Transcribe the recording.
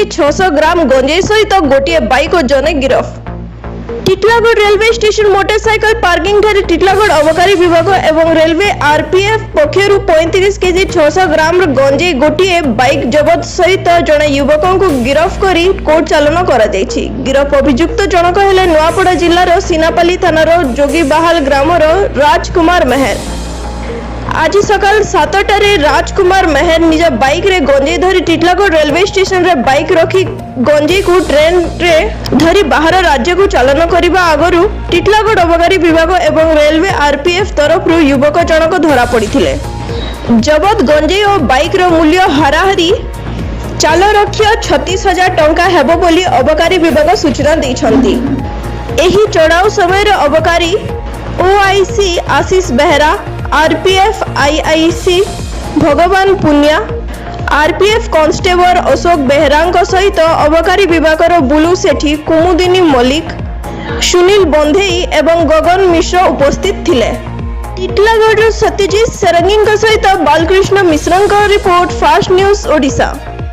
600 gram गंजेई सहित गोटे bike और जने गिरफ। Titlagarh railway station motorcycle parking ठारे टिटलागढ़ अबकारी विभाग एवं रेलवे आरपीएफ पक्षरु 35 केजी 600 ग्राम गंजेई गोटे बाइक जबत सहित जड़े युवक को गिरफ करी कोर्ट चालन करा जायछि। गिरफ अभियुक्त जनक हेले नुआपड़ा जिल्लार सीनापाली थानार जोगीबाहाल ग्रामर राजकुमार मेहर। आज सकाल 7टारे राजकुमार मेहर निज बाइक रे गंजेई धरी टिटलागढ़ रेलवे स्टेशन रे बाइक रखी गंजेई को ट्रेन रे धरी बाहर राज्य को चालन करने आगु टिटलागढ़ अबकारी विभाग एवं रेलवे आरपीएफ तरफ युवक जनक धरा पड़िथिले। जबत गंजेई और बाइक रो मूल्य हाराहारी चाल रक्ष्य 36,000 टंका हेबो बोली अबकारी विभाग सूचना दैछंती। एही चढ़ाऊ समय अबकारी ओआईसी आशीष बेहरा, आरपीएफ आईआईसी भगवान पुनिया, आरपीएफ कांस्टेबल अशोक बेहरा सहित अबकारी विभाग बुलू सेठी, कुमुदिनी मल्लिक, सुनील बंधेई एवं गगन मिश्र उपस्थित थिले। टिटलागढ़ सत्यजीत सेरंगी सहित बालकृष्ण मिश्र रिपोर्ट फास्ट न्यूज ओडिशा।